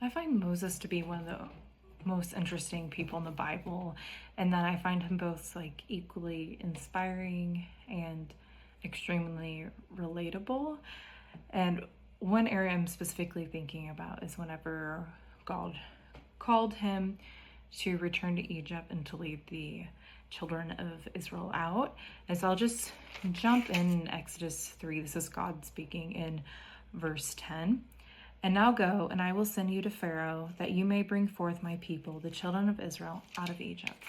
I find Moses to be one of the most interesting people in the Bible, and that I find him both like equally inspiring and extremely relatable. And one area I'm specifically thinking about is whenever God called him to return to Egypt and to lead the children of Israel out. And so I'll just jump in Exodus 3. This is God speaking in verse 10. And now go, and I will send you to Pharaoh, that you may bring forth my people, the children of Israel, out of Egypt.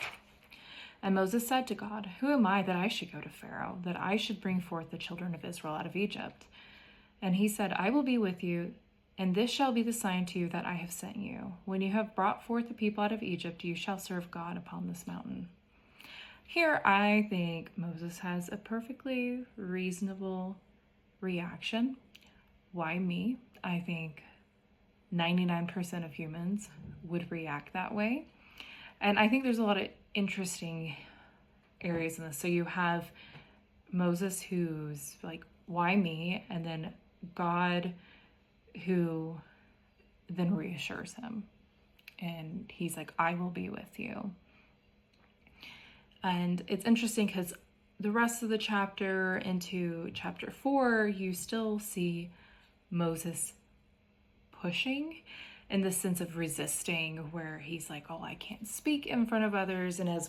And Moses said to God, who am I that I should go to Pharaoh, that I should bring forth the children of Israel out of Egypt? And he said, I will be with you, and this shall be the sign to you that I have sent you. When you have brought forth the people out of Egypt, you shall serve God upon this mountain. Here, I think Moses has a perfectly reasonable reaction. Why me? I think 99% of humans would react that way. And I think there's a lot of interesting areas in this. So you have Moses who's like, why me? And then God who then reassures him. And he's like, I will be with you. And it's interesting because the rest of the chapter into chapter 4, you still see Moses pushing in the sense of resisting, where he's like, oh, I can't speak in front of others. And as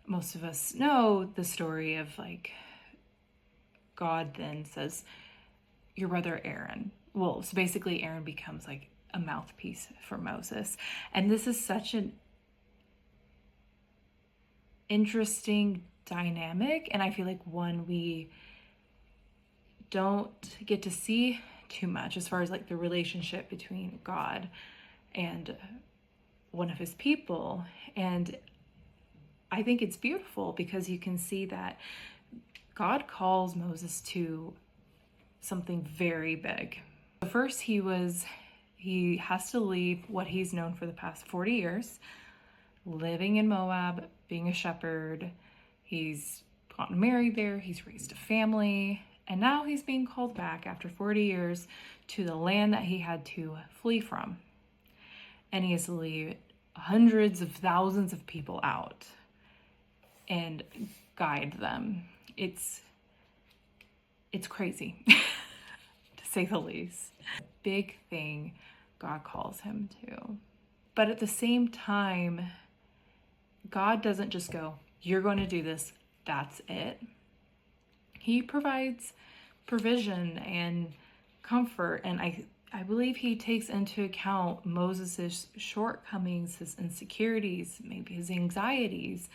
most of us know the story of like, God then says, your brother Aaron. Well, so basically Aaron becomes like a mouthpiece for Moses. And this is such an interesting dynamic. And I feel like one we don't get to see too much as far as like the relationship between God and one of his people. And I think it's beautiful because you can see that God calls Moses to something very big. First, he has to leave what he's known for the past 40 years, living in Moab, being a shepherd. He's gotten married there, he's raised a family, and now he's being called back after 40 years to the land that he had to flee from. And he has to leave hundreds of thousands of people out and guide them. It's crazy, to say the least. Big thing God calls him to. But at the same time, God doesn't just go, you're going to do this, that's it. He provides provision and comfort, and I believe he takes into account Moses' shortcomings, his insecurities, maybe his anxieties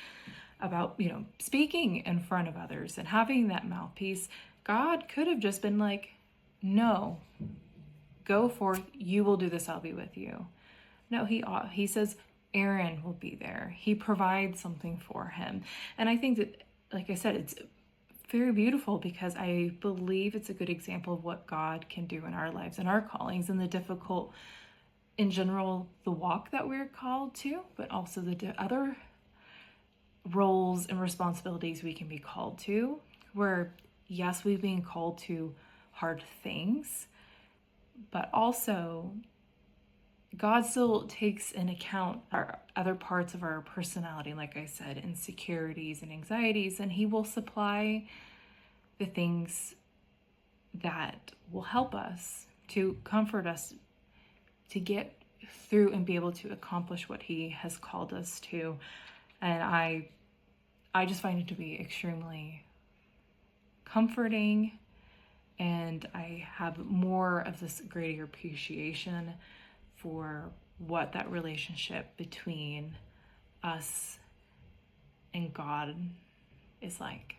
about, speaking in front of others and having that mouthpiece. God could have just been like, no, go forth, you will do this, I'll be with you. No, he says Aaron will be there. He provides something for him. And I think that, like I said, it's very beautiful because I believe it's a good example of what God can do in our lives and our callings and the difficult, in general, the walk that we're called to, but also the other roles and responsibilities we can be called to, where yes, we've been called to hard things, but also God still takes into account our other parts of our personality, like I said, insecurities and anxieties, and he will supply the things that will help us, to comfort us, to get through and be able to accomplish what he has called us to. And I just find it to be extremely comforting, and I have more of this greater appreciation for what that relationship between us and God is like.